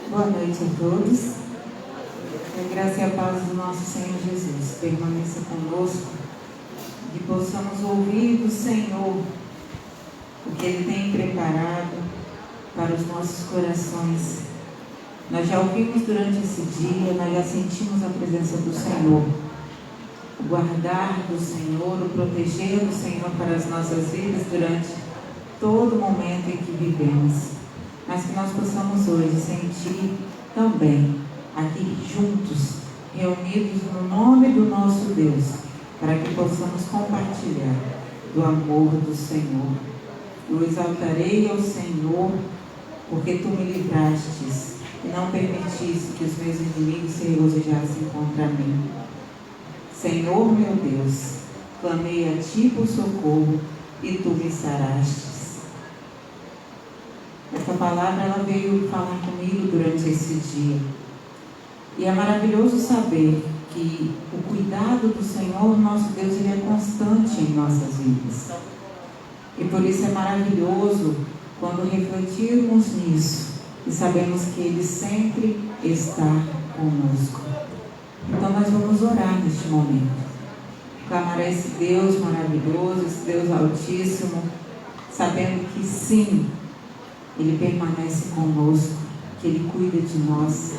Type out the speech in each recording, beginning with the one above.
Boa noite a todos. Que a graça e a paz do nosso Senhor Jesus permaneça conosco, que possamos ouvir do Senhor o que Ele tem preparado para os nossos corações. Nós já ouvimos durante esse dia, nós já sentimos a presença do Senhor, o guardar do Senhor, o proteger do Senhor para as nossas vidas durante todo o momento em que vivemos. Mas que nós possamos hoje sentir também, aqui juntos, reunidos no nome do nosso Deus, para que possamos compartilhar do amor do Senhor. Eu exaltarei ao Senhor, porque Tu me livrastes e não permitiste que os meus inimigos se regozijassem contra mim. Senhor meu Deus, clamei a Ti por socorro e Tu me sarastes. Essa palavra ela veio falar comigo durante esse dia. E é maravilhoso saber que o cuidado do Senhor, nosso Deus, ele é constante em nossas vidas. E por isso é maravilhoso quando refletirmos nisso e sabemos que Ele sempre está conosco. Então nós vamos orar neste momento. Clamar a esse Deus maravilhoso, esse Deus altíssimo, sabendo que sim, Ele permanece conosco, que Ele cuida de nós,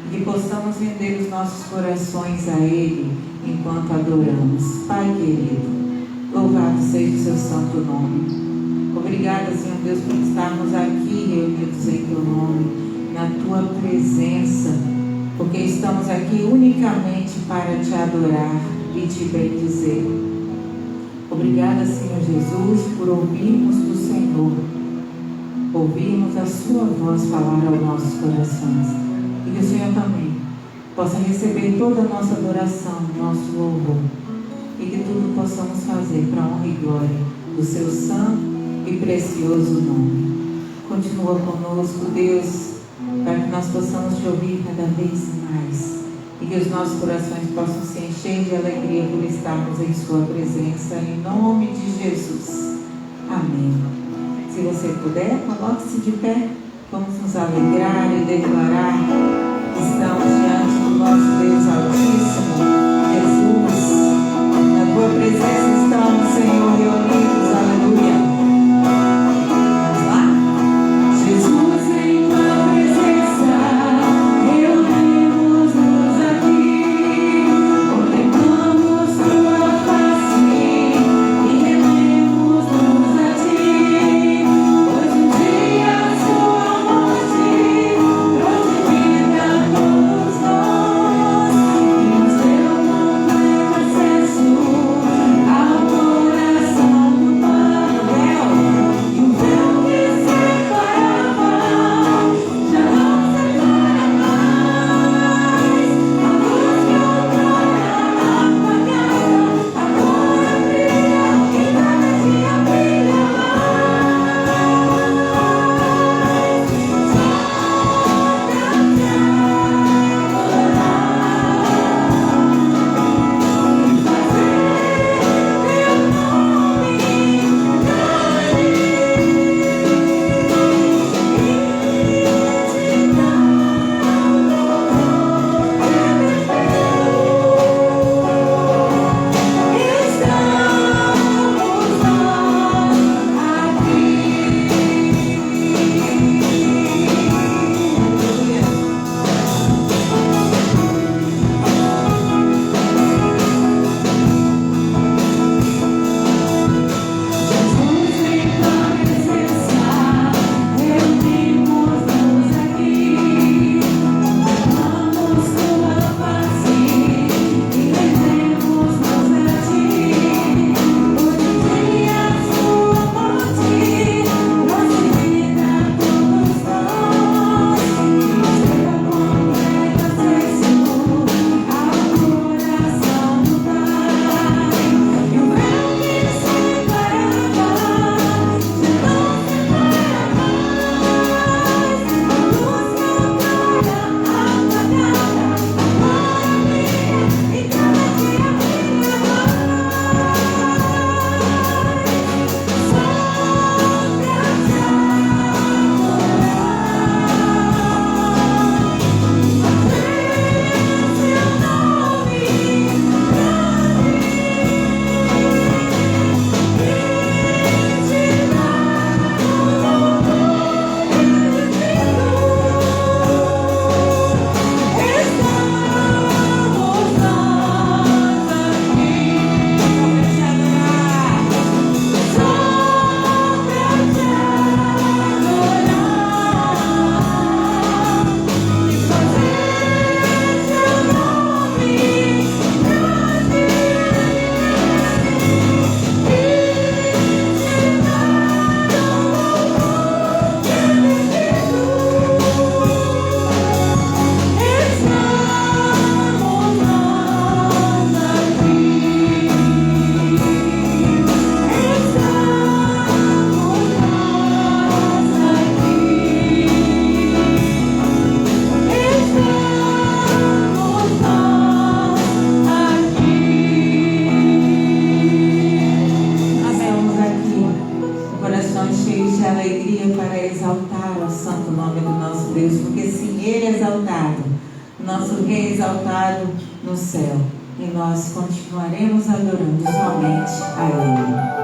e que possamos render os nossos corações a Ele enquanto adoramos. Pai querido, louvado seja o Seu santo nome. Obrigada, Senhor Deus, por estarmos aqui reunidos em Teu nome, na Tua presença, porque estamos aqui unicamente para Te adorar e Te bendizer. Obrigada, Senhor Jesus, por ouvirmos do Senhor, ouvirmos a Sua voz falar aos nossos corações, e que o Senhor também possa receber toda a nossa adoração, nosso louvor, e que tudo possamos fazer para a honra e glória do Seu santo e precioso nome. Continua conosco, Deus, para que nós possamos Te ouvir cada vez mais, e que os nossos corações possam se encher de alegria por estarmos em Sua presença, em nome de Jesus. Amém. Se você puder, coloque-se de pé. Vamos nos alegrar e declarar que estamos diante do nosso Deus Altíssimo. Jesus, na Tua presença estamos, Senhor, reunidos. Aleluia. Vamos lá? Jesus, em Tua presença, reunimos-nos aqui, contemplamos Tua face e rendemos-nos a Ti, pois um dia a Sua morte trouxe vida a todos nós e nos deu completo acesso cheios de alegria para exaltar o santo nome do nosso Deus, porque sim, Ele é exaltado, nosso Rei é exaltado no céu, e nós continuaremos adorando somente a Ele.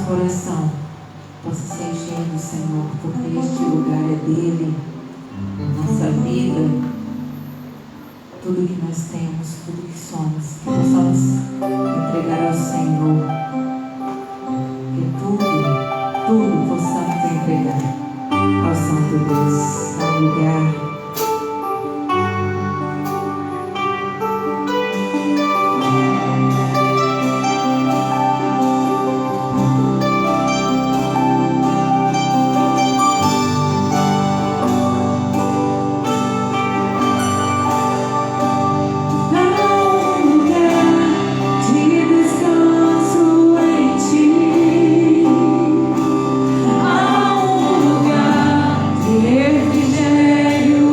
Coração possa se encher do Senhor, porque este lugar é dele, nossa vida, tudo que nós temos, tudo que somos, que possamos entregar ao Senhor, que tudo possamos entregar ao Santo Deus, ao lugar. Refrigério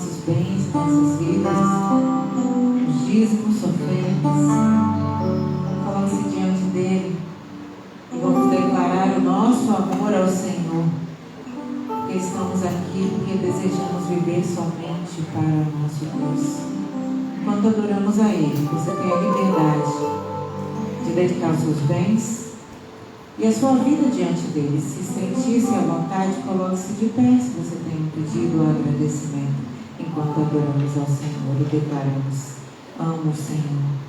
nossos bens, nossas vidas, os dízimos, ofertas. Coloque-se diante dele e vamos declarar o nosso amor ao Senhor. Porque estamos aqui porque desejamos viver somente para o nosso Deus. Enquanto adoramos a Ele, você tem a liberdade de dedicar os seus bens e a sua vida diante dele. Se sentir-se à vontade, coloque-se de pé se você tem um pedido ou agradecimento, enquanto adoramos ao Senhor e declaramos: amo o Senhor.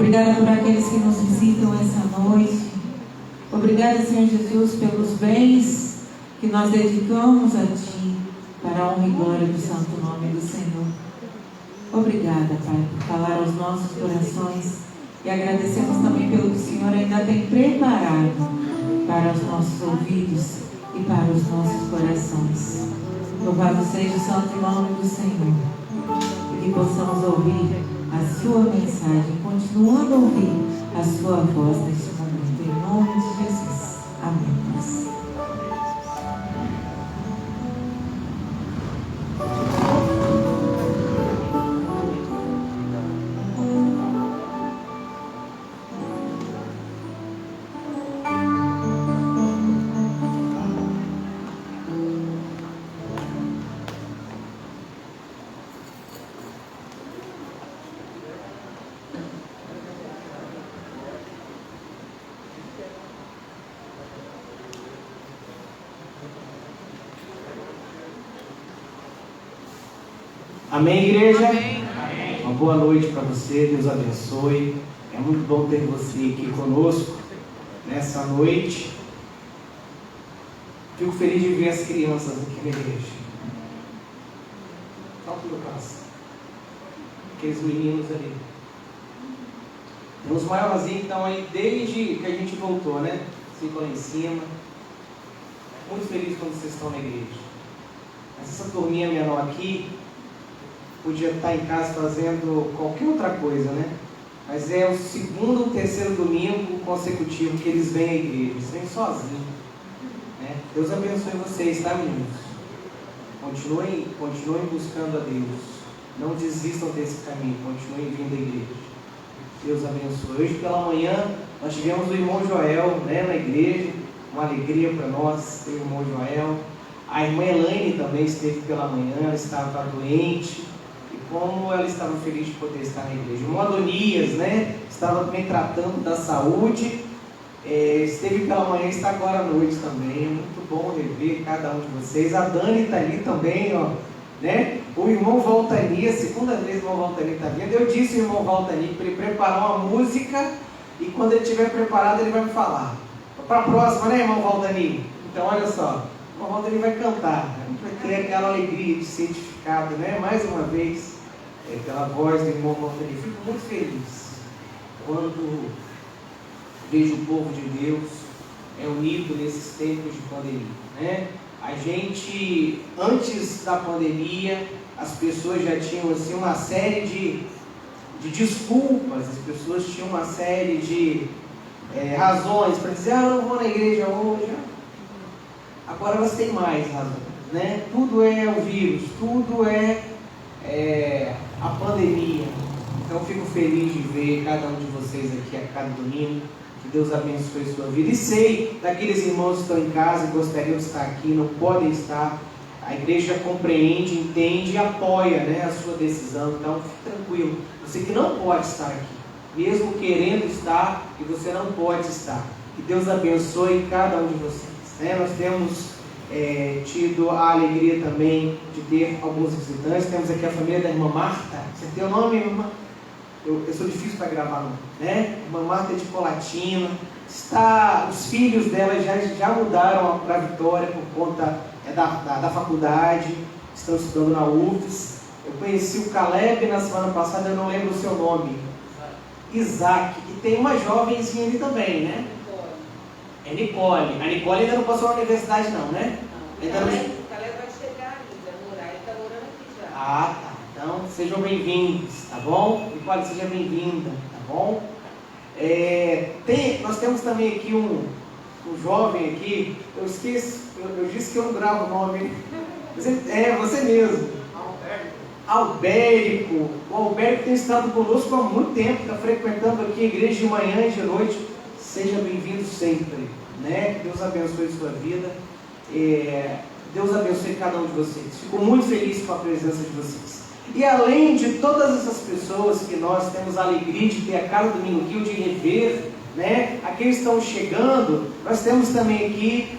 Obrigada por aqueles que nos visitam essa noite. Obrigada, Senhor Jesus, pelos bens que nós dedicamos a Ti, para a honra e glória do santo nome do Senhor. Obrigada, Pai, por falar aos nossos corações, e agradecemos também pelo que o Senhor ainda tem preparado para os nossos ouvidos e para os nossos corações. Louvado seja o santo nome do Senhor, e que possamos ouvir a sua mensagem, continuando a ouvir a sua voz neste momento, em nome de Jesus. Amém. Amém, igreja? Amém. Uma boa noite para você, Deus abençoe. É muito bom ter você aqui conosco nessa noite. Fico feliz de ver as crianças aqui na igreja. Solta o meu coração. Aqueles meninos ali. Tem uns maiorzinhos que estão aí desde que a gente voltou, né? Ficam lá em cima. Muito feliz quando vocês estão na igreja. Essa turminha menor aqui podia estar em casa fazendo qualquer outra coisa, né? Mas é o segundo ou terceiro domingo consecutivo que eles vêm à igreja. Eles vêm sozinhos, né? Deus abençoe vocês, tá, meninos? Continuem buscando a Deus. Não desistam desse caminho. Continuem vindo à igreja. Deus abençoe. Hoje pela manhã nós tivemos o irmão Joel, né, na igreja. Uma alegria para nós ter o irmão Joel. A irmã Elaine também esteve pela manhã. Ela estava doente. E como ela estava feliz de poder estar na igreja. O irmão Adonias, né, estava também tratando da saúde. Esteve pela manhã e está agora à noite também. É muito bom rever cada um de vocês. A Dani está ali também, ó, né? O irmão Valtani, a segunda vez o irmão Valtani está vindo. Eu disse ao irmão Valtani para ele preparar uma música e quando ele estiver preparado ele vai me falar. Para a próxima, né, irmão Valtani? Então olha só, o irmão Valtani vai cantar. A gente vai ter aquela alegria de ser edificado, né? Mais uma vez, pela voz do irmão Valtani. Fico muito feliz quando vejo o povo de Deus unido nesses tempos de pandemia, né? A gente, antes da pandemia, as pessoas já tinham assim, uma série de desculpas, as pessoas tinham uma série de razões para dizer, eu não vou na igreja hoje. Agora elas têm mais razões, né? Tudo é o vírus, tudo é a pandemia. Então fico feliz de ver cada um de vocês aqui a cada domingo. Que Deus abençoe a sua vida. E sei daqueles irmãos que estão em casa e gostariam de estar aqui, não podem estar. A igreja compreende, entende e apoia, né, a sua decisão. Então fique tranquilo. Você que não pode estar aqui, mesmo querendo estar, e você não pode estar. Que Deus abençoe cada um de vocês, né? Nós temos tido a alegria também de ter alguns visitantes. Temos aqui a família da irmã Marta. Você tem o nome, irmã? Eu sou difícil para gravar, né? Irmã Marta de Colatina. Os filhos dela já mudaram para Vitória por conta da faculdade. Estão estudando na UFES. Eu conheci o Caleb na semana passada, eu não lembro o seu nome. Isaac. E tem uma jovenzinha ali também, né? É Nicole. A Nicole ainda não passou na universidade não, né? Não. O Caleb vai chegar ainda, morar. Ele está morando aqui já. Ah, tá. Então, sejam bem-vindos, tá bom? Nicole, seja bem-vinda, tá bom? Nós temos também aqui um jovem aqui, eu esqueci, eu disse que eu não gravo o nome. Você mesmo. Albérico. O Albérico tem estado conosco há muito tempo, está frequentando aqui a igreja de manhã e de noite. Seja bem-vindo sempre, né? Que Deus abençoe a sua vida. Deus abençoe cada um de vocês. Fico muito feliz com a presença de vocês. E além de todas essas pessoas que nós temos a alegria de ter a cada domingo aqui, de rever, né? Aqueles que estão chegando, nós temos também aqui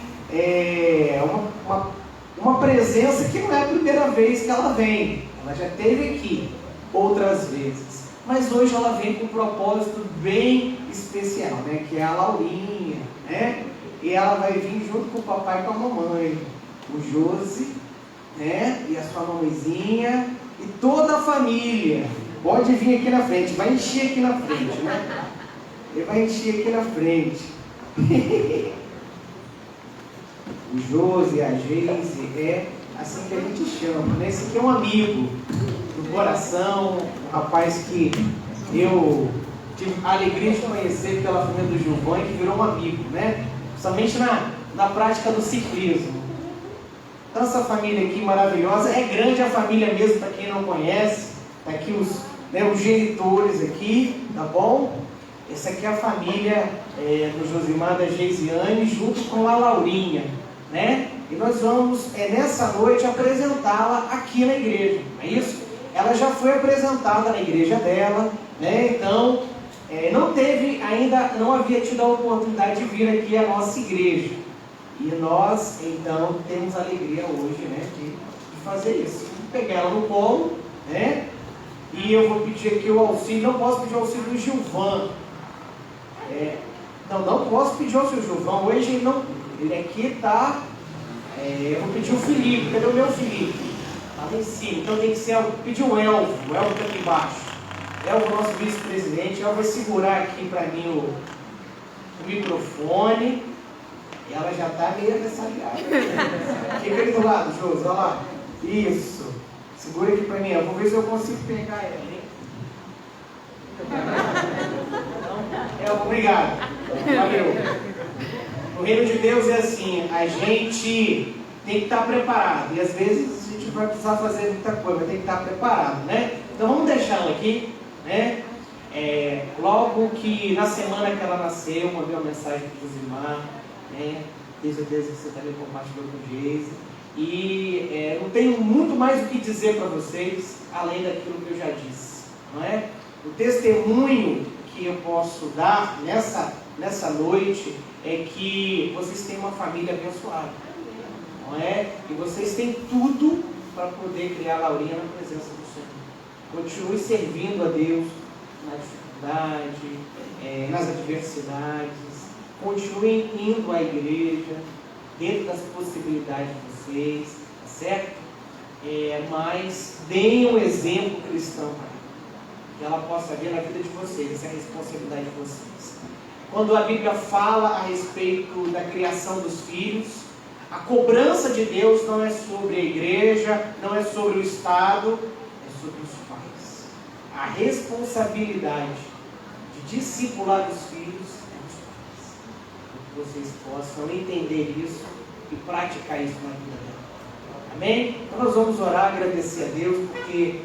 uma presença que não é a primeira vez que ela vem. Ela já esteve aqui outras vezes. Mas hoje ela vem com um propósito bem especial, né? Que é a Laurinha, né? E ela vai vir junto com o papai e com a mamãe. O Josi, né? E a sua mamãezinha. E toda a família pode vir aqui na frente, vai encher aqui na frente, né? Ele vai encher aqui na frente. O Josi, a Geise, é assim que a gente chama, né? Esse aqui é um amigo do coração, um rapaz que eu tive a alegria de conhecer pela família do Gilvan, que virou um amigo, né? Somente na prática do ciclismo. Então essa família aqui maravilhosa, é grande a família mesmo, para quem não conhece, tá aqui os genitores aqui, tá bom? Essa aqui é a família do Josimar, da Geisiane, junto com a Laurinha, né? E nós vamos, nessa noite, apresentá-la aqui na igreja, não é isso? Ela já foi apresentada na igreja dela, né? Então, não havia tido a oportunidade de vir aqui à nossa igreja. E nós, então, temos a alegria hoje, né, de fazer isso. Pegar ela no colo, né? E eu vou pedir aqui o auxílio, não posso pedir o auxílio do Gilvan. Não posso pedir o auxílio do Gilvan, hoje ele aqui está, eu vou pedir o Felipe, cadê o meu Felipe? Está lá em cima, então tem que ser, pedir o Elvo está aqui embaixo. Elvo, nosso vice-presidente, ela vai segurar aqui para mim o microfone, e ela já está meio ressabiada. Fica ali do lado, Josi, olha lá. Isso. Segura aqui para mim, eu vou ver se eu consigo pegar ela, hein? Obrigado. Valeu. O reino de Deus é assim, a gente tem que estar preparado. E às vezes a gente vai precisar fazer muita coisa, mas tem que estar preparado, né? Então vamos deixar ela aqui, né? Logo que na semana que ela nasceu, mandei uma mensagem para o Josimar, né? Tenho certeza que você também compartilhou com o Geise. E não tenho muito mais o que dizer para vocês, além daquilo que eu já disse, não é? O testemunho que eu posso dar nessa noite é que vocês têm uma família abençoada, não é? E vocês têm tudo para poder criar a Laurinha na presença do Senhor. Continue servindo a Deus na dificuldade, nas adversidades. Continuem indo à igreja, dentro das possibilidades de vocês, tá certo? Mas deem um exemplo cristão para ela, que ela possa ver na vida de vocês. Essa é a responsabilidade de vocês. Quando a Bíblia fala a respeito da criação dos filhos, a cobrança de Deus não é sobre a igreja, não é sobre o Estado, é sobre os pais. A responsabilidade de discipular os filhos é dos pais. Que vocês possam entender isso e praticar isso na vida dela. Amém? Então nós vamos orar, agradecer a Deus, porque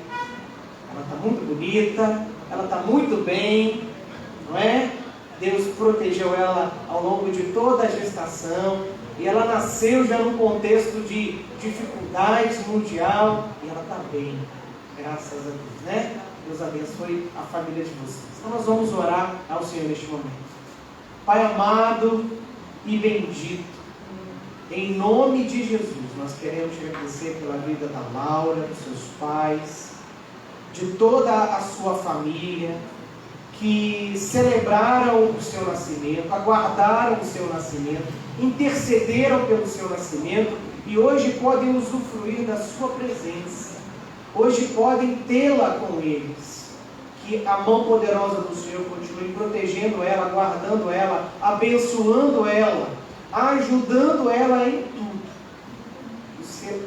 ela está muito bonita, ela está muito bem, não é? Deus protegeu ela ao longo de toda a gestação, e ela nasceu já num contexto de dificuldades mundial, e ela está bem, graças a Deus, né? Deus abençoe a família de vocês. Então nós vamos orar ao Senhor neste momento. Pai amado e bendito, em nome de Jesus, nós queremos te agradecer pela vida da Laura, dos seus pais, de toda a sua família, que celebraram o seu nascimento, aguardaram o seu nascimento, intercederam pelo seu nascimento e hoje podem usufruir da sua presença, hoje podem tê-la com eles. Que a mão poderosa do Senhor continue protegendo ela, guardando ela, abençoando ela, ajudando ela em tudo.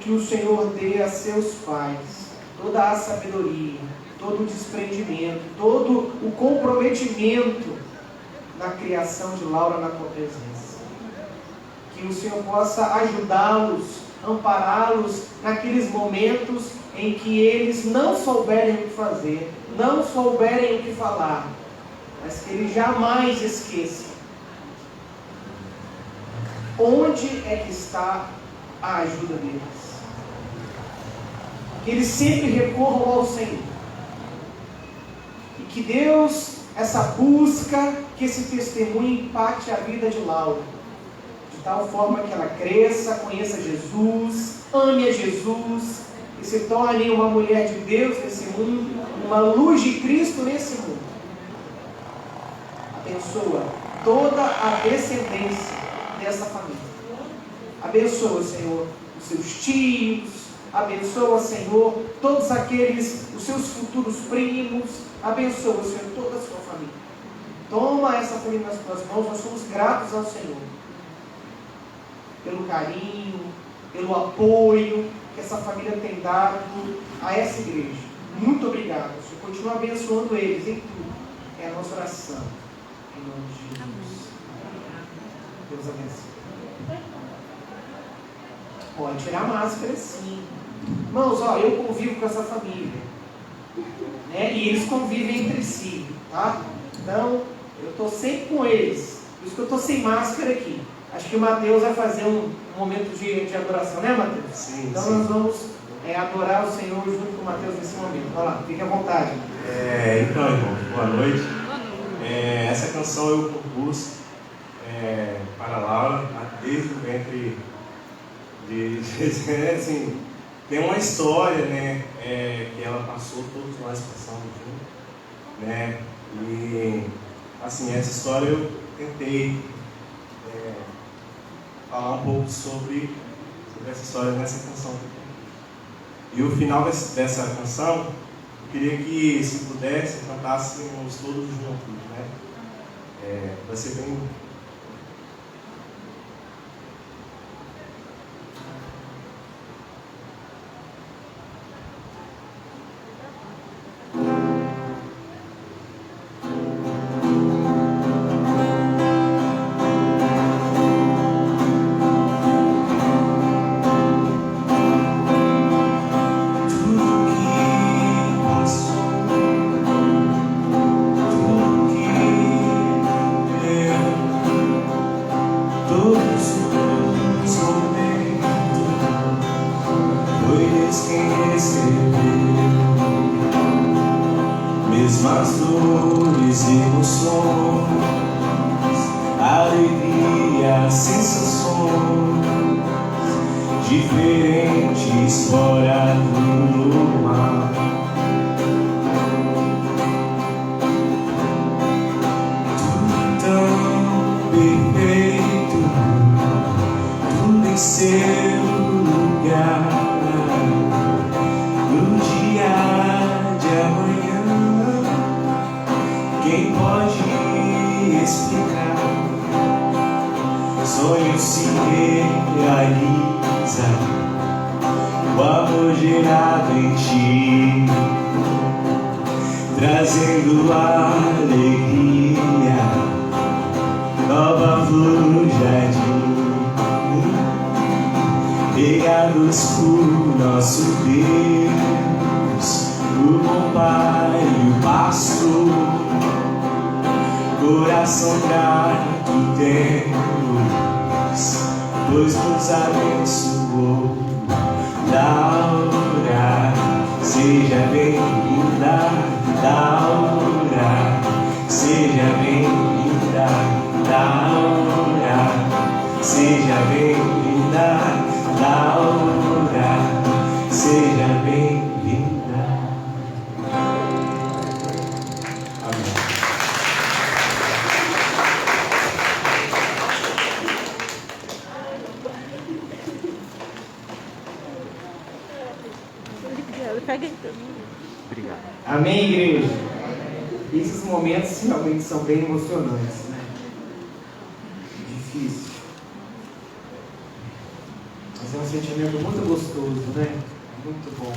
Que o Senhor dê a seus pais toda a sabedoria, todo o desprendimento, todo o comprometimento na criação de Laura na tua presença. Que o Senhor possa ajudá-los, ampará-los naqueles momentos em que eles não souberem o que fazer, não souberem o que falar, mas que eles jamais esqueçam onde é que está a ajuda deles. Que eles sempre recorram ao Senhor. E que Deus, essa busca, que esse testemunho impacte a vida de Laura, de tal forma que ela cresça, conheça Jesus, ame a Jesus, e se torne uma mulher de Deus nesse mundo, uma luz de Cristo nesse mundo. Abençoa toda a descendência dessa família. Abençoa, Senhor, os seus tios, abençoa, Senhor, todos aqueles, os seus futuros primos, abençoa, Senhor, toda a sua família. Toma essa família nas tuas mãos, nós somos gratos ao Senhor pelo carinho, pelo apoio que essa família tem dado a essa igreja. Muito obrigado, Senhor. Continua abençoando eles em tudo. É a nossa oração. Em nome de Jesus. Deus abençoe. Pode tirar a máscara, sim. Irmãos, eu convivo com essa família, né? E eles convivem entre si, tá? Então, eu estou sempre com eles. Por isso que eu estou sem máscara aqui. Acho que o Mateus vai fazer um momento de adoração, né, Mateus? Sim, então sim. Nós vamos adorar o Senhor junto com o Mateus nesse momento. Olha lá, fique à vontade. Então, irmãos, boa noite. Essa canção eu compus para a Laura desde o ventre assim, tem uma história, né, que ela passou, todos nós passamos junto, né, e assim, essa história eu tentei falar um pouco sobre essa história nessa canção. E o final dessa canção, eu queria que, se pudesse, cantássemos todos juntos, né, vai ser bem... Mesmas dores, emoções, alegria, sensações diferentes fora do mar. Tudo tão perfeito, tudo em seu lugar. No dia de amanhã, quem pode explicar? Sonho se realiza, o amor gerado em ti, trazendo alegria, nova flor no jardim, regados por nosso Deus, o bom Pai e o pastor. Coração grato temos, pois nos abençoou. Laura, seja bem-vinda. Laura, seja bem-vinda. Laura, seja bem-vinda. Laura, seja bem-vinda. Amém. Obrigado. Amém, igreja? Esses momentos realmente são bem emocionantes, né? Difícil. Mas é um sentimento muito gostoso, né? Muito bom.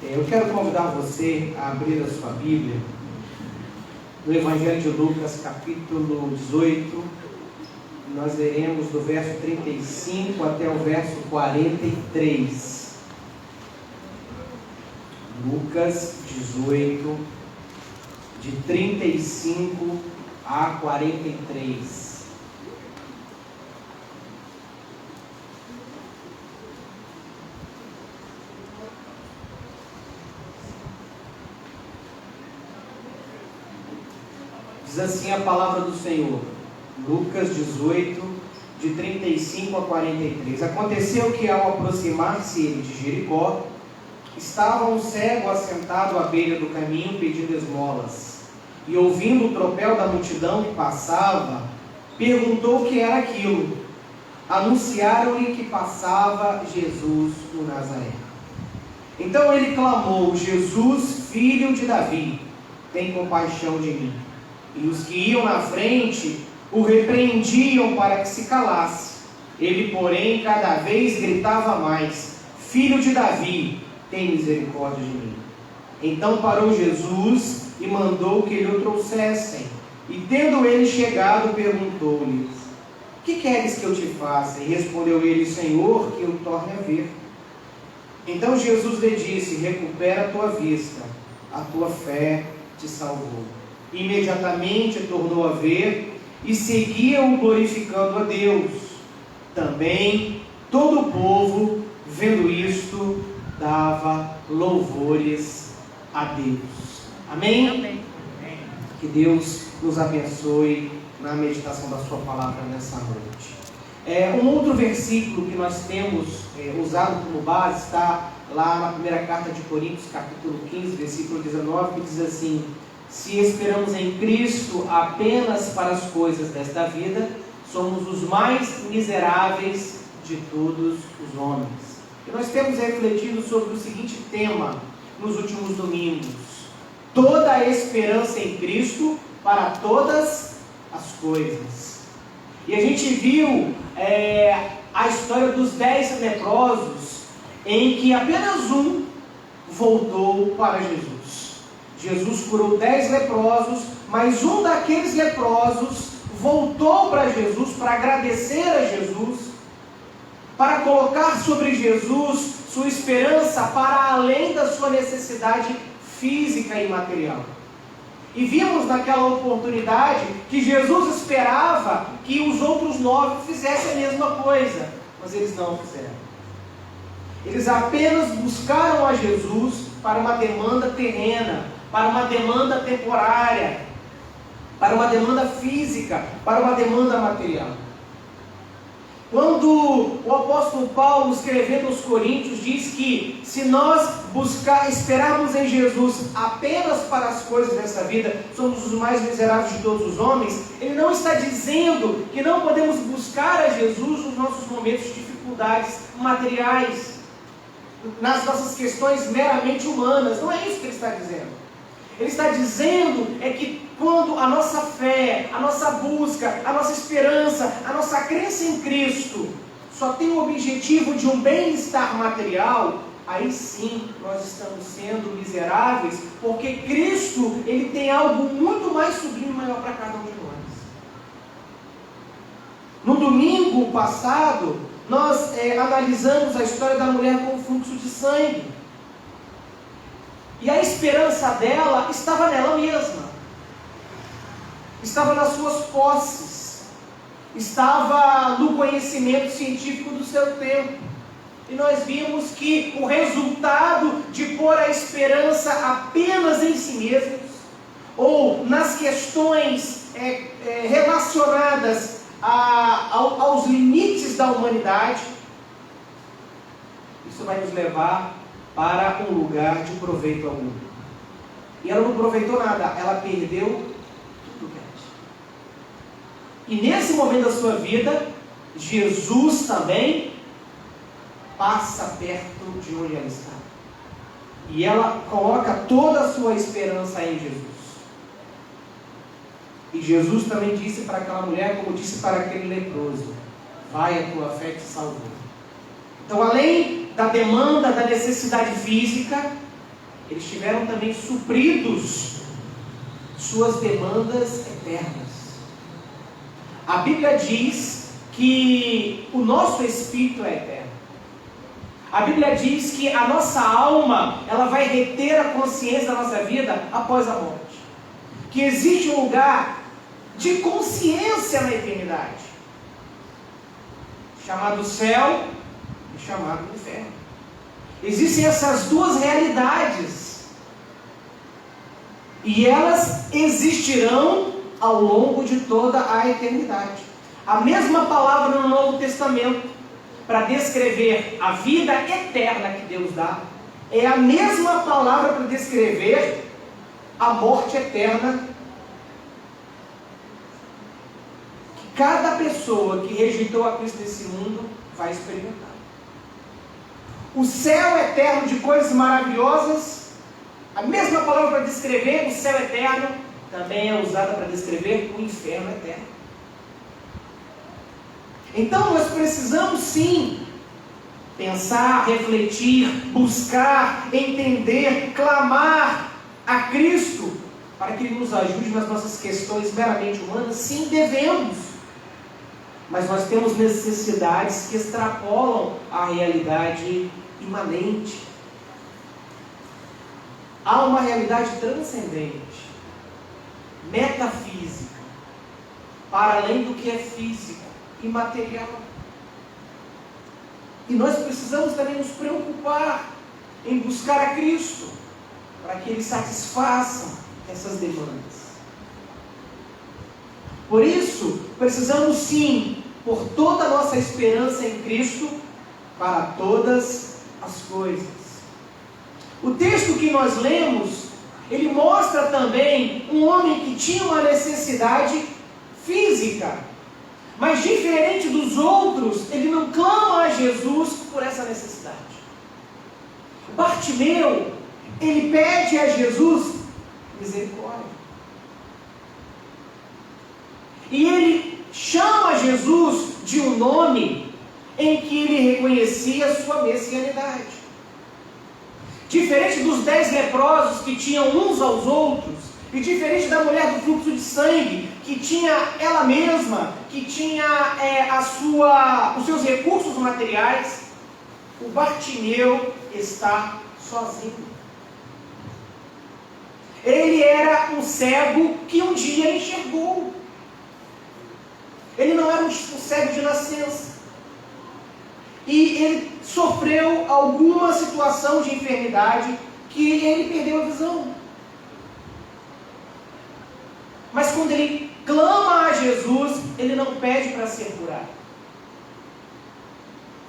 Eu quero convidar você a abrir a sua Bíblia no Evangelho de Lucas, capítulo 18. Nós veremos do verso 35 até o verso 43. Lucas 18, de 35 a 43. Diz assim a palavra do Senhor, Lucas 18, de 35 a 43. Aconteceu que, ao aproximar-se ele de Jericó, estava um cego assentado à beira do caminho pedindo esmolas. E ouvindo o tropel da multidão que passava, perguntou o que era aquilo. Anunciaram-lhe que passava Jesus o Nazaré. Então ele clamou: Jesus, filho de Davi, tem compaixão de mim. E os que iam na frente o repreendiam para que se calasse. Ele, porém, cada vez gritava mais: Filho de Davi, tem misericórdia de mim. Então parou Jesus e mandou que lhe o trouxessem. E tendo ele chegado, perguntou-lhes: que queres que eu te faça? E respondeu ele: Senhor, que eu torne a ver. Então Jesus lhe disse: recupera a tua vista, a tua fé te salvou. Imediatamente tornou a ver e seguia-o glorificando a Deus. Também todo o povo, vendo isto, dava louvores a Deus. Amém? Amém. Que Deus nos abençoe na meditação da sua palavra nessa noite. Um outro versículo que nós temos usado como base está lá na primeira carta de Coríntios, capítulo 15, versículo 19, que diz assim: se esperamos em Cristo apenas para as coisas desta vida, somos os mais miseráveis de todos os homens. E nós temos refletido sobre o seguinte tema nos últimos domingos: toda a esperança em Cristo para todas as coisas. E a gente viu a história dos 10 leprosos, em que apenas um voltou para Jesus. Jesus curou 10 leprosos, mas um daqueles leprosos voltou para Jesus para agradecer a Jesus, para colocar sobre Jesus sua esperança para além da sua necessidade física e material. E vimos naquela oportunidade que Jesus esperava que os outros 9 fizessem a mesma coisa, mas eles não fizeram. Eles apenas buscaram a Jesus para uma demanda terrena, para uma demanda temporária, para uma demanda física, para uma demanda material. Quando o apóstolo Paulo, escrevendo aos Coríntios, diz que se nós esperarmos em Jesus apenas para as coisas dessa vida, somos os mais miseráveis de todos os homens, ele não está dizendo que não podemos buscar a Jesus nos nossos momentos de dificuldades materiais, nas nossas questões meramente humanas. Não é isso que ele está dizendo. Ele está dizendo que quando a nossa fé, a nossa busca, a nossa esperança, a nossa crença em Cristo só tem o objetivo de um bem-estar material, aí sim nós estamos sendo miseráveis, porque Cristo, ele tem algo muito mais sublime e maior para cada um de nós. No domingo passado, nós analisamos a história da mulher com o fluxo de sangue. E a esperança dela estava nela mesma, estava nas suas posses, estava no conhecimento científico do seu tempo. E nós vimos que o resultado de pôr a esperança apenas em si mesmos, ou nas questões relacionadas aos limites da humanidade, isso vai nos levar para um lugar de proveito algum. E ela não aproveitou nada, ela perdeu tudo que ela tinha. E nesse momento da sua vida, Jesus também passa perto de onde ela está. E ela coloca toda a sua esperança em Jesus. E Jesus também disse para aquela mulher, como disse para aquele leproso: vai, a tua fé te salvou. Então, além da demanda, da necessidade física, eles tiveram também supridos suas demandas eternas. A Bíblia diz que o nosso espírito é eterno. A Bíblia diz que a nossa alma, ela vai reter a consciência da nossa vida após a morte. Que existe um lugar de consciência na eternidade, chamado céu e chamado inferno. Existem essas duas realidades, e elas existirão ao longo de toda a eternidade. A mesma palavra no Novo Testamento para descrever a vida eterna que Deus dá é a mesma palavra para descrever a morte eterna que cada pessoa que rejeitou a Cristo nesse mundo vai experimentar. O céu eterno de coisas maravilhosas, a mesma palavra para descrever o céu eterno também é usada para descrever o inferno eterno. Então nós precisamos sim pensar, refletir, buscar, entender, clamar a Cristo para que Ele nos ajude nas nossas questões meramente humanas. Sim, devemos, mas nós temos necessidades que extrapolam a realidade imanente. Há uma realidade transcendente, metafísica, para além do que é físico e material. E nós precisamos também nos preocupar em buscar a Cristo, para que Ele satisfaça essas demandas. Por isso, precisamos sim por toda a nossa esperança em Cristo para todas as coisas. O texto que nós lemos, ele mostra também um homem que tinha uma necessidade física, mas diferente dos outros, ele não clama a Jesus por essa necessidade. Bartimeu, ele pede a Jesus misericórdia. E ele chama Jesus de um nome em que ele reconhecia a sua messianidade. Diferente dos 10 leprosos que tinham uns aos outros, e diferente da mulher do fluxo de sangue, que tinha ela mesma, que tinha os seus recursos materiais, o Bartimeu está sozinho. Ele era um cego que um dia enxergou. Ele não era um cego de nascença. E ele sofreu alguma situação de enfermidade que ele perdeu a visão. Mas quando ele clama a Jesus, ele não pede para ser curado.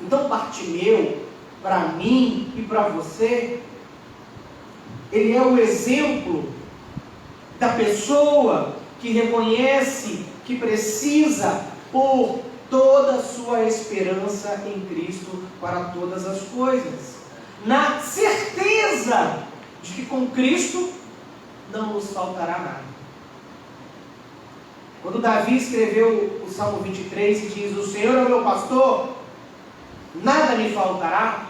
Então Bartimeu, para mim e para você, ele é o exemplo da pessoa que reconhece que precisa pôr toda a sua esperança em Cristo para todas as coisas, na certeza de que com Cristo não nos faltará nada. Quando Davi escreveu o Salmo 23 e diz: o Senhor é o meu pastor, nada me faltará,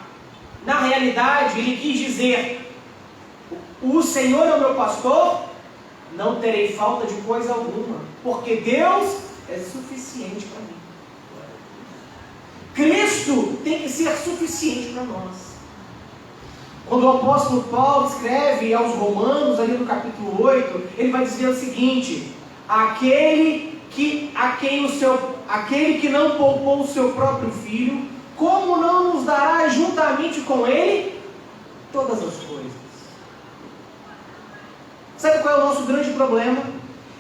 na realidade ele quis dizer: o Senhor é o meu pastor, não terei falta de coisa alguma, porque Deus é suficiente para mim. Cristo tem que ser suficiente para nós. Quando o apóstolo Paulo escreve aos Romanos, ali no capítulo 8, ele vai dizer o seguinte: aquele que não poupou o seu próprio filho, como não nos dará juntamente com ele todas as coisas? Sabe qual é o nosso grande problema?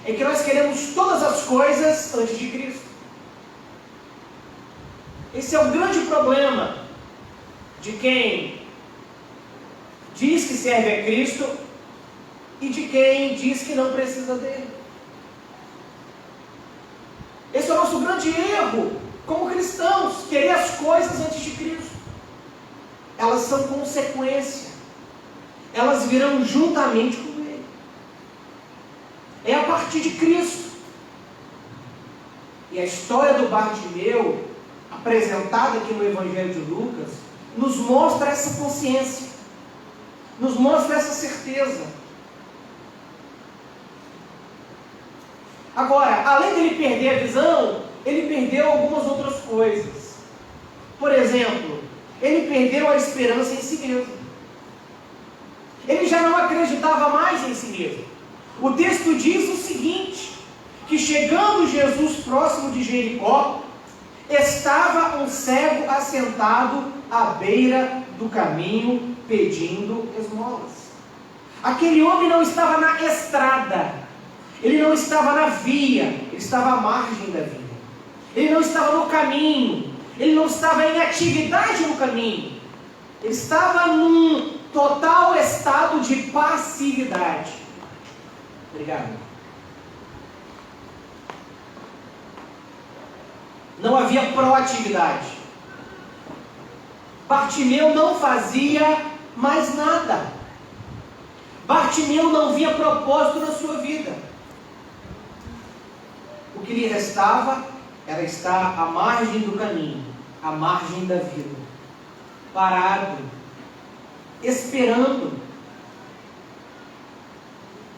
É que nós queremos todas as coisas antes de Cristo. Esse é o grande problema de quem diz que serve a Cristo e de quem diz que não precisa dele. Esse é o nosso grande erro como cristãos, querer as coisas antes de Cristo. Elas são consequência, elas virão juntamente com Ele. É a partir de Cristo. E a história do Bartimeu, apresentada aqui no Evangelho de Lucas, nos mostra essa consciência, nos mostra essa certeza. Agora, além dele perder a visão, ele perdeu algumas outras coisas. Por exemplo, ele perdeu a esperança em si mesmo. Ele já não acreditava mais em si mesmo. O texto diz o seguinte: que chegando Jesus próximo de Jericó, estava um cego assentado à beira do caminho pedindo esmolas. Aquele homem não estava na estrada, ele não estava na via, ele estava à margem da via. Ele não estava no caminho, ele não estava em atividade no caminho. Ele estava num total estado de passividade. Obrigado. Não havia proatividade. Bartimeu não fazia mais nada. Bartimeu não via propósito na sua vida. O que lhe restava era estar à margem do caminho, à margem da vida, parado, esperando.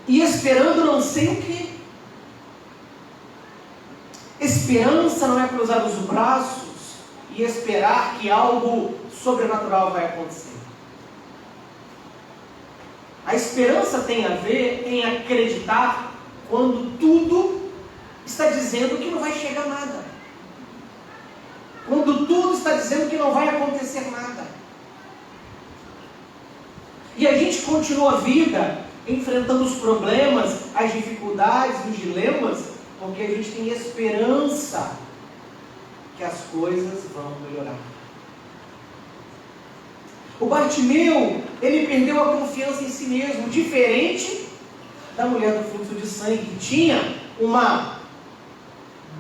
E esperando não sei o que. Esperança não é cruzar os braços e esperar que algo sobrenatural vai acontecer. A esperança tem a ver em acreditar quando tudo está dizendo que não vai chegar nada. Quando tudo está dizendo que não vai acontecer nada. E a gente continua a vida enfrentando os problemas, as dificuldades, os dilemas, porque a gente tem esperança que as coisas vão melhorar. O Bartimeu, ele perdeu a confiança em si mesmo, diferente da mulher do fluxo de sangue, que tinha uma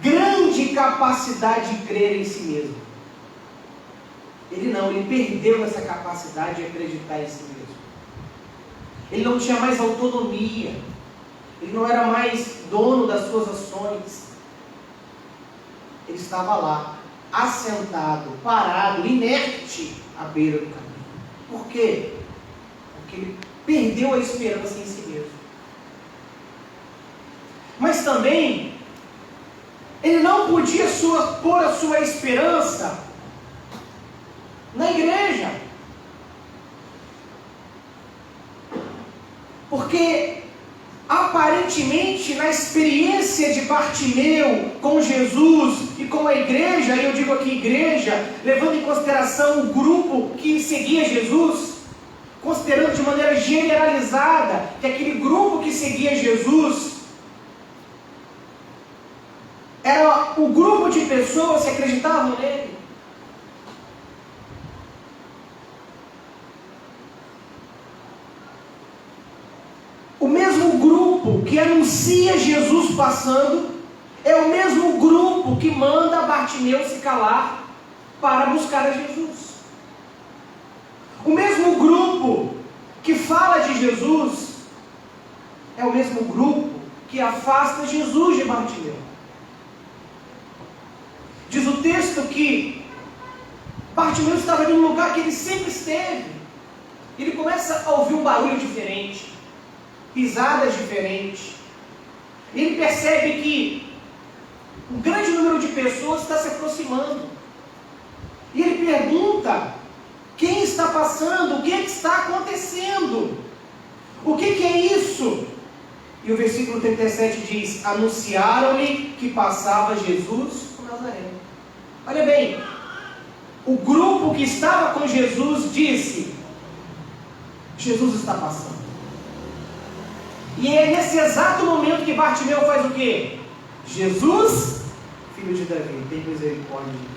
grande capacidade de crer em si mesmo. Ele não, ele perdeu essa capacidade de acreditar em si mesmo. Ele não tinha mais autonomia, ele não era mais dono das suas ações. Ele estava lá, assentado, parado, inerte, à beira do caminho. Por quê? Porque ele perdeu a esperança em si mesmo. Mas também, ele não podia pôr a sua esperança na igreja. Porque, aparentemente, na experiência de Bartimeu com Jesus e com a igreja, e eu digo aqui igreja, levando em consideração o grupo que seguia Jesus, considerando de maneira generalizada que aquele grupo que seguia Jesus era o grupo de pessoas que acreditavam nele. O mesmo grupo que anuncia Jesus passando é o mesmo grupo que manda Bartimeu se calar para buscar a Jesus. O mesmo grupo que fala de Jesus é o mesmo grupo que afasta Jesus de Bartimeu. Diz o texto que Bartimeu estava em um lugar que ele sempre esteve. Ele começa a ouvir um barulho diferente, pisadas diferentes. Ele percebe que um grande número de pessoas está se aproximando. E ele pergunta: quem está passando? O que está acontecendo? O que é isso? E o versículo 37 diz: anunciaram-lhe que passava Jesus por Nazaré. Olha bem, o grupo que estava com Jesus disse: Jesus está passando. E é nesse exato momento que Bartimeu faz o quê? Jesus, filho de Davi, tem misericórdia de mim.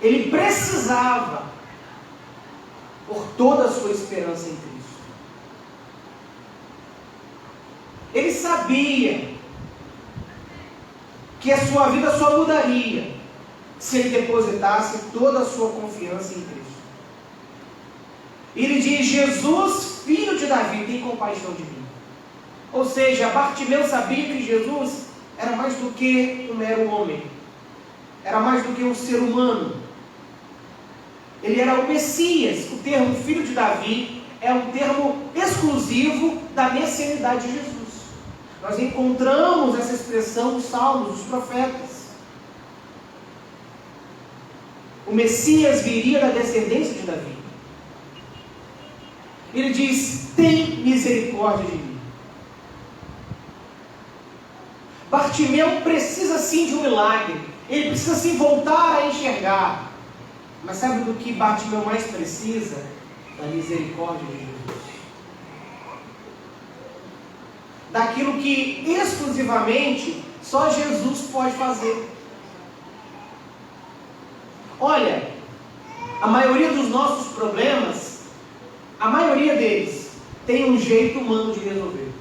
Ele precisava pôr toda a sua esperança em Cristo. Ele sabia que a sua vida só mudaria se ele depositasse toda a sua confiança em Cristo. Ele diz: Jesus, filho de Davi, tem compaixão de mim. Ou seja, Bartimeu sabia que Jesus era mais do que um mero homem, era mais do que um ser humano. Ele era o Messias. O termo filho de Davi é um termo exclusivo da messianidade de Jesus. Nós encontramos essa expressão nos Salmos, dos profetas. O Messias viria da descendência de Davi. Ele diz: tem misericórdia de mim. Bartimeu precisa sim de um milagre. Ele precisa sim voltar a enxergar. Mas sabe do que Bartimeu mais precisa? Da misericórdia de Jesus. Daquilo que exclusivamente só Jesus pode fazer. Olha, a maioria dos nossos problemas, a maioria deles, tem um jeito humano de resolver.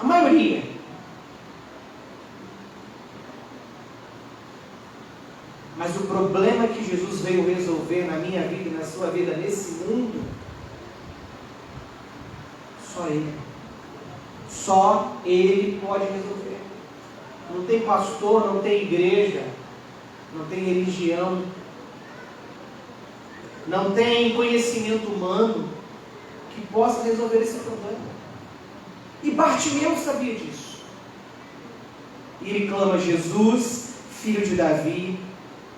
A maioria. Mas o problema que Jesus veio resolver na minha vida e na sua vida nesse mundo, só Ele. Só Ele pode resolver. Não tem pastor, não tem igreja, não tem religião, não tem conhecimento humano que possa resolver esse problema. E Bartimeu sabia disso. E ele clama: Jesus, filho de Davi,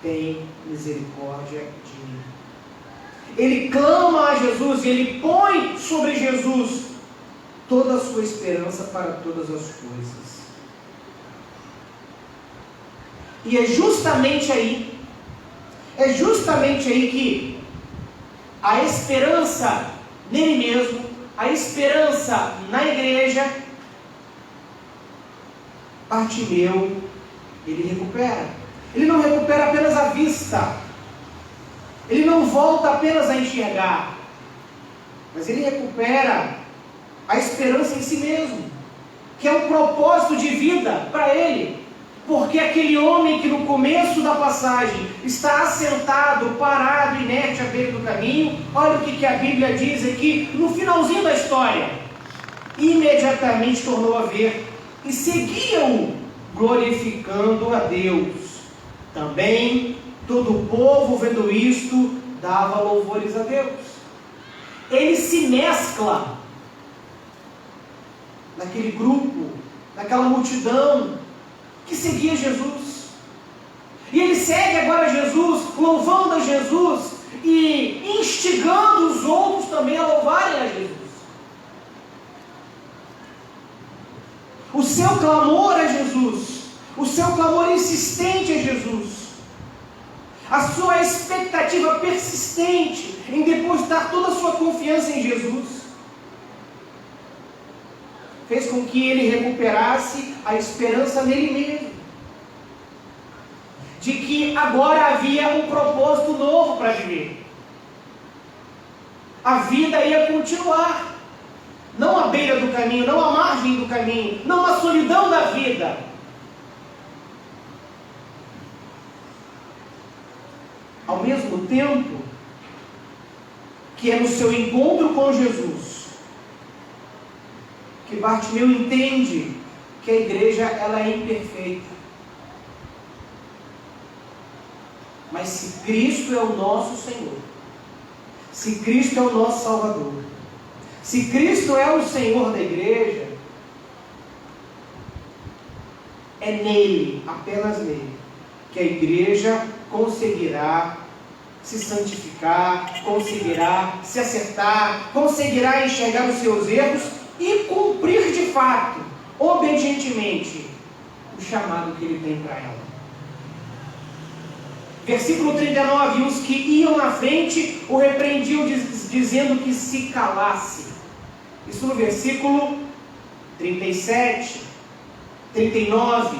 tem misericórdia de mim. Ele clama a Jesus e ele põe sobre Jesus toda a sua esperança para todas as coisas. E é justamente aí que a esperança nele mesmo, a esperança na igreja, Bartimeu Ele recupera. Ele não recupera apenas a vista. Ele não volta apenas a enxergar. Mas ele recupera a esperança em si mesmo, que é um propósito de vida para ele. Porque aquele homem que no começo da passagem está assentado, parado, inerte à beira do caminho, olha o que a Bíblia diz aqui, no finalzinho da história. Imediatamente tornou a ver e seguia-o, glorificando a Deus. Também todo o povo, vendo isto, dava louvores a Deus. Ele se mescla naquele grupo, naquela multidão que seguia Jesus. E ele segue agora Jesus, louvando a Jesus e instigando os outros também a louvarem a Jesus. O seu clamor a Jesus, o seu clamor insistente a Jesus, a sua expectativa persistente em depositar toda a sua confiança em Jesus, fez com que ele recuperasse a esperança nele mesmo, de que agora havia um propósito novo para viver. A vida ia continuar, não à beira do caminho, não à margem do caminho, não à solidão da vida. Ao mesmo tempo que é no seu encontro com Jesus que Bartimeu entende que a igreja ela é imperfeita. Mas se Cristo é o nosso Senhor, se Cristo é o nosso Salvador, se Cristo é o Senhor da igreja, é nele, apenas nele, que a igreja conseguirá se santificar, conseguirá se acertar, conseguirá enxergar os seus erros e cumprir de fato, obedientemente, o chamado que ele tem para ela. Versículo 39, os que iam na frente o repreendiam dizendo que se calasse. Isso no versículo 37, 39.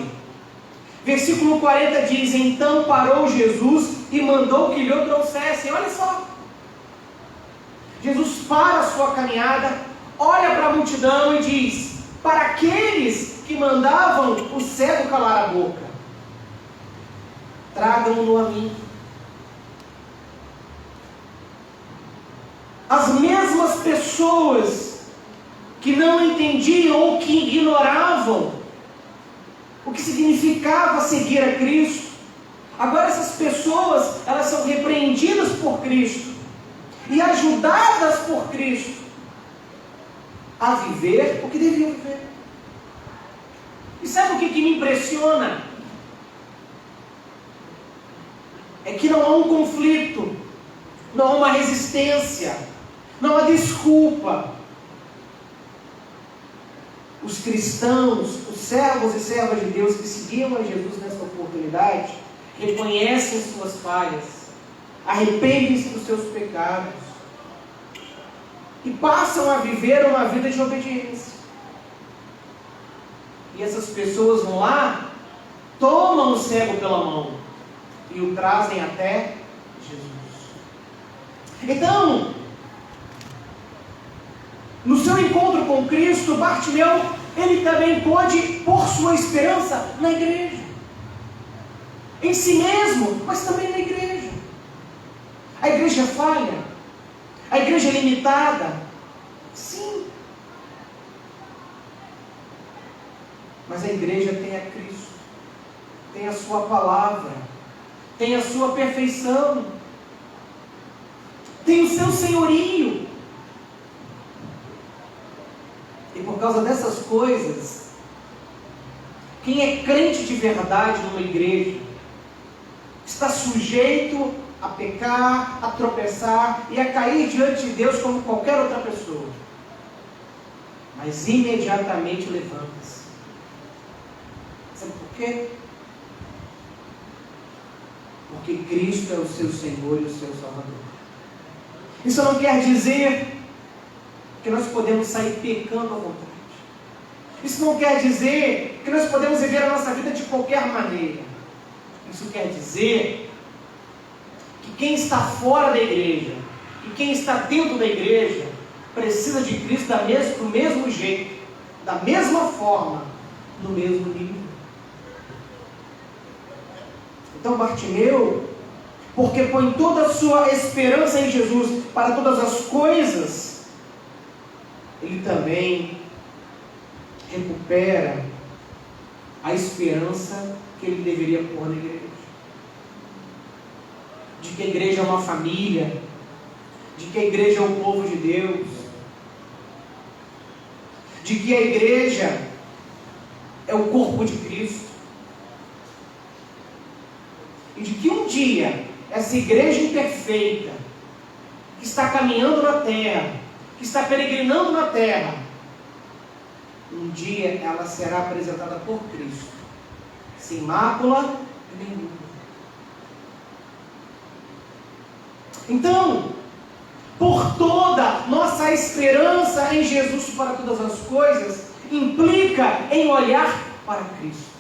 Versículo 40 diz, então parou Jesus e mandou que lhe o trouxessem. Olha só, Jesus para a sua caminhada, olha para a multidão e diz, para aqueles que mandavam o cego calar a boca, tragam-no a mim. As mesmas pessoas que não entendiam ou que ignoravam o que significava seguir a Cristo, agora essas pessoas, elas são repreendidas por Cristo e ajudadas por Cristo a viver o que deviam viver. E sabe o que me impressiona? É que não há um conflito, não há uma resistência, não há desculpa. Os cristãos, os servos e servas de Deus que seguiam a Jesus nessa oportunidade, reconhecem suas falhas, arrependem-se dos seus pecados e passam a viver uma vida de obediência. E essas pessoas vão lá, tomam o cego pela mão e o trazem até Jesus. Então, no seu encontro com Cristo, Bartimeu, ele também pôde pôr sua esperança na igreja, em si mesmo, mas também na igreja. A igreja falha, a igreja é limitada, sim, mas a igreja tem a Cristo, tem a sua palavra, tem a sua perfeição, tem o seu senhorio. E por causa dessas coisas, quem é crente de verdade numa igreja está sujeito a pecar, a tropeçar e a cair diante de Deus como qualquer outra pessoa, mas imediatamente levanta-se. Sabe por quê? Porque Cristo é o seu Senhor e o seu Salvador. Isso não quer dizer que nós podemos sair pecando à vontade. Isso não quer dizer que nós podemos viver a nossa vida de qualquer maneira. Isso quer dizer que quem está fora da igreja e quem está dentro da igreja precisa de Cristo do mesmo jeito, da mesma forma, no mesmo nível. Então Bartimeu, porque põe toda a sua esperança em Jesus para todas as coisas, ele também recupera a esperança que ele deveria pôr na igreja. De que a igreja é uma família, de que a igreja é o povo de Deus, de que a igreja é o corpo de Cristo, e de que um dia essa igreja imperfeita, que está caminhando na terra, que está peregrinando na terra, um dia ela será apresentada por Cristo, sem mácula nenhuma. Então, por toda nossa esperança em Jesus para todas as coisas, implica em olhar para Cristo.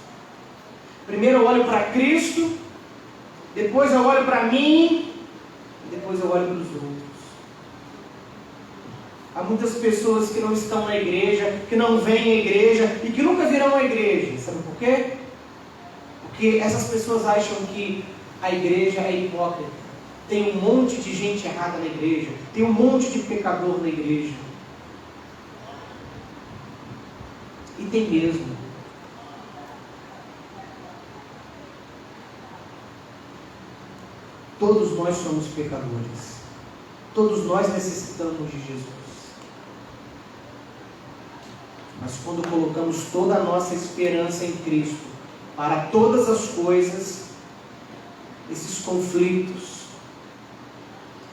Primeiro eu olho para Cristo, depois eu olho para mim, depois eu olho para os outros. Há muitas pessoas que não estão na igreja, que não vêm à igreja e que nunca virão à igreja. Sabe por quê? Porque essas pessoas acham que a igreja é hipócrita. Tem um monte de gente errada na igreja, tem um monte de pecador na igreja. E tem mesmo. Todos nós somos pecadores. Todos nós necessitamos de Jesus. Mas quando colocamos toda a nossa esperança em Cristo, para todas as coisas, esses conflitos,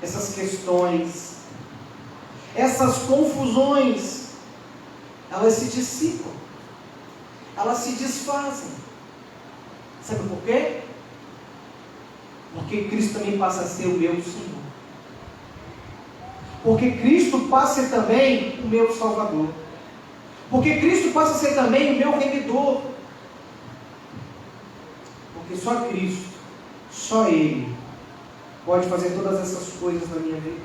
essas questões, essas confusões, elas se dissipam, elas se desfazem. Sabe por quê? Porque Cristo também passa a ser o meu Senhor. Porque Cristo passa a ser também o meu Salvador. Porque Cristo passa a ser também o meu Remidor. Porque só Cristo, só Ele, pode fazer todas essas coisas na minha vida.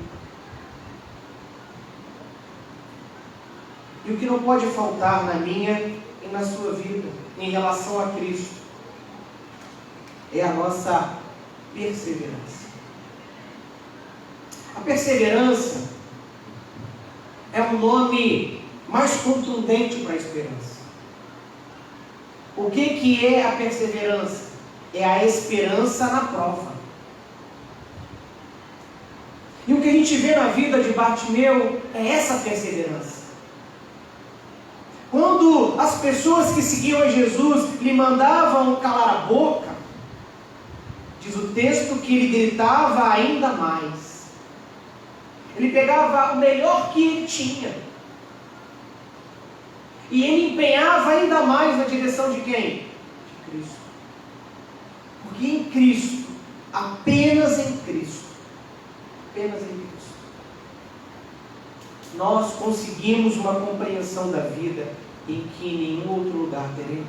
E o que não pode faltar na minha e na sua vida, em relação a Cristo, é a nossa perseverança. A perseverança é um nome mais contundente para a esperança. O que é a perseverança? É a esperança na prova. E o que a gente vê na vida de Bartimeu é essa perseverança. Quando as pessoas que seguiam a Jesus lhe mandavam calar a boca, diz o texto que ele gritava ainda mais. Ele pegava o melhor que ele tinha. E ele empenhava ainda mais na direção de quem? De Cristo. Porque em Cristo, apenas em Cristo, nós conseguimos uma compreensão da vida em que em nenhum outro lugar teremos.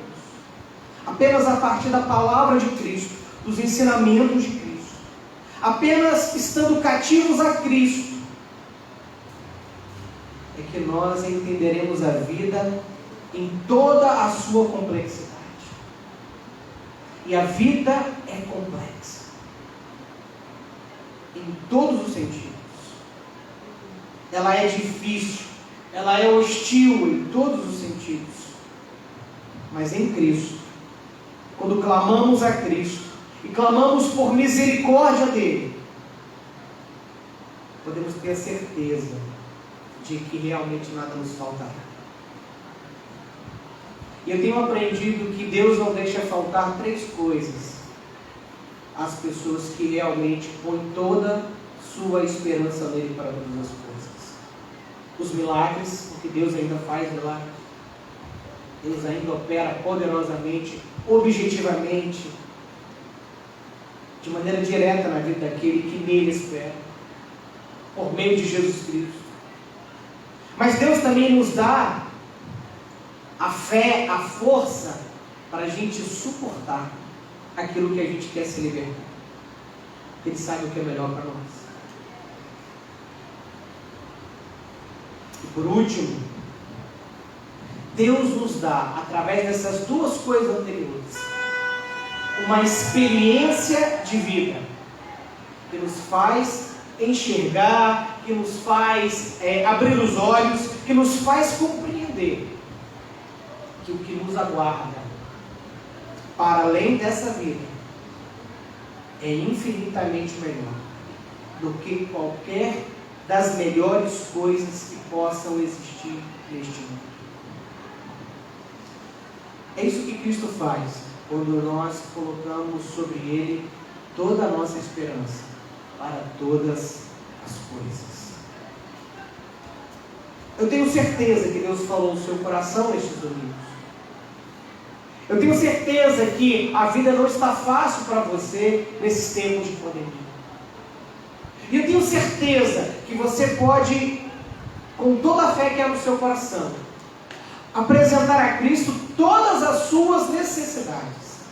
Apenas a partir da palavra de Cristo, dos ensinamentos de Cristo, apenas estando cativos a Cristo, é que nós entenderemos a vida em toda a sua complexidade. E a vida é complexa, em todos os sentidos. Ela é difícil, ela é hostil em todos os sentidos. Mas em Cristo, quando clamamos a Cristo e clamamos por misericórdia dele, podemos ter a certeza de que realmente nada nos faltará. E eu tenho aprendido que Deus não deixa faltar 3 coisas às pessoas que realmente põem toda sua esperança nele para todas as coisas. Os milagres, porque Deus ainda faz milagres. Deus ainda opera poderosamente, objetivamente, de maneira direta na vida daquele que nele espera, por meio de Jesus Cristo. Mas Deus também nos dá a fé, a força para a gente suportar aquilo que a gente quer se libertar. Ele sabe o que é melhor para nós. E por último, Deus nos dá, através dessas duas coisas anteriores, uma experiência de vida que nos faz enxergar, que nos faz abrir os olhos, que nos faz compreender que o que nos aguarda para além dessa vida é infinitamente melhor do que qualquer das melhores coisas que possam existir neste mundo. É isso que Cristo faz quando nós colocamos sobre Ele toda a nossa esperança para todas as coisas. Eu tenho certeza que Deus falou no seu coração nestes domingos. Eu tenho certeza que a vida não está fácil para você nesses tempos de pandemia. E eu tenho certeza que você pode, com toda a fé que há no seu coração, apresentar a Cristo todas as suas necessidades.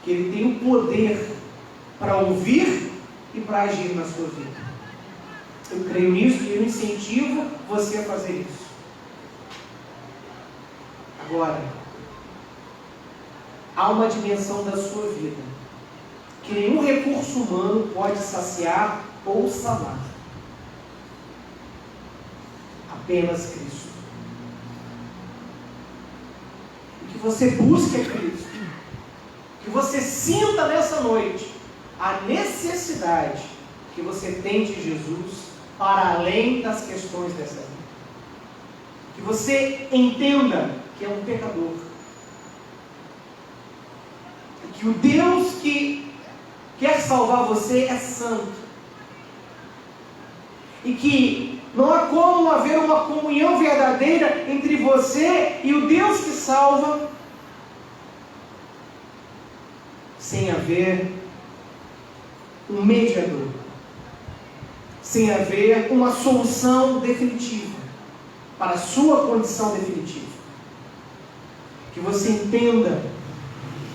Que Ele tem o poder para ouvir e para agir na sua vida. Eu creio nisso e eu incentivo você a fazer isso. Agora, há uma dimensão da sua vida que nenhum recurso humano pode saciar ou sanar. Apenas Cristo. E que você busque a Cristo. Que você sinta nessa noite a necessidade que você tem de Jesus para além das questões dessa vida. Que você entenda que é um pecador. E que o Deus que quer salvar você é santo. E que não há como haver uma comunhão verdadeira entre você e o Deus que salva sem haver um mediador, sem haver uma solução definitiva para a sua condição definitiva. Que você entenda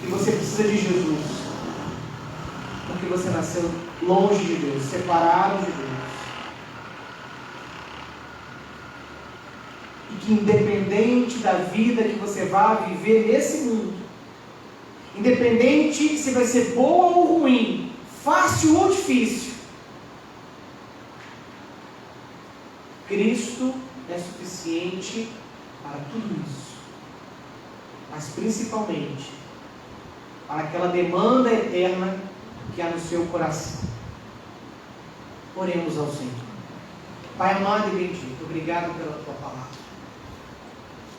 que você precisa de Jesus, porque você nasceu longe de Deus, separado de Deus. E que independente da vida que você vai viver nesse mundo, independente se vai ser boa ou ruim, fácil ou difícil, Cristo é suficiente para tudo isso. Mas principalmente para aquela demanda eterna que há no seu coração. Oremos ao Senhor. Pai amado e bendito, obrigado pela Tua palavra.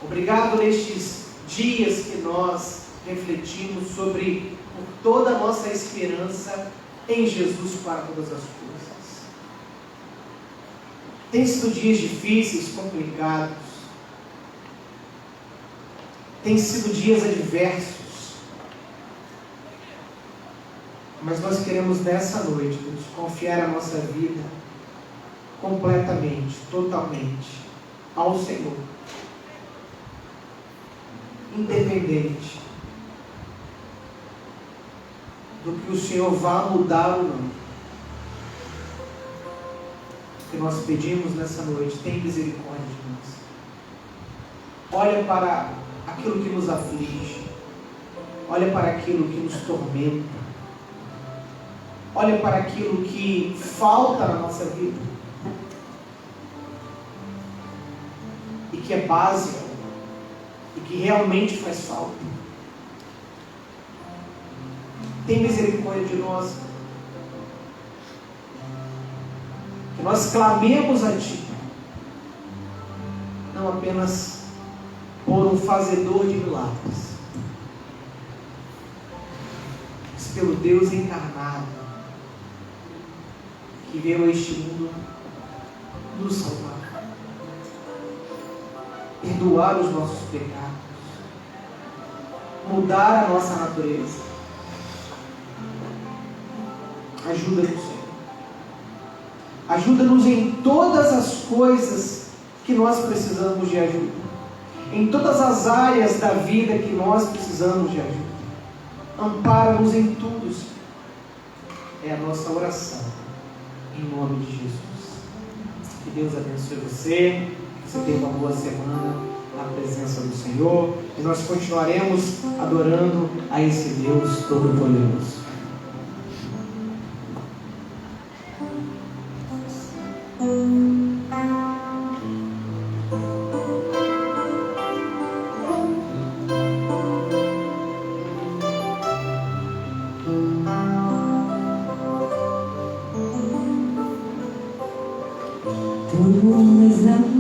Obrigado nestes dias que nós refletimos sobre por toda a nossa esperança em Jesus para todas as coisas. Tem sido dias difíceis, complicados. Tem sido dias adversos. Mas nós queremos nessa noite nos confiar a nossa vida completamente, totalmente ao Senhor. Independente do que o Senhor vá mudar ou não. O que nós pedimos nessa noite, tem misericórdia de nós. Olha para aquilo que nos aflige. Olha para aquilo que nos tormenta. Olha para aquilo que falta na nossa vida. E que é básico. E que realmente faz falta. Tem misericórdia de nós. Que nós clamemos a Ti. Não apenas por um fazedor de milagres, mas pelo Deus encarnado, que veio a este mundo nos salvar, perdoar os nossos pecados, mudar a nossa natureza. Ajuda-nos, Senhor. Ajuda-nos em todas as coisas que nós precisamos de ajuda. em todas as áreas da vida que nós precisamos de ajuda. Ampara-nos em tudo, Senhor. É a nossa oração, em nome de Jesus. Que Deus abençoe você, que você tenha uma boa semana na presença do Senhor, e nós continuaremos adorando a esse Deus Todo-Poderoso. Todo mundo exalta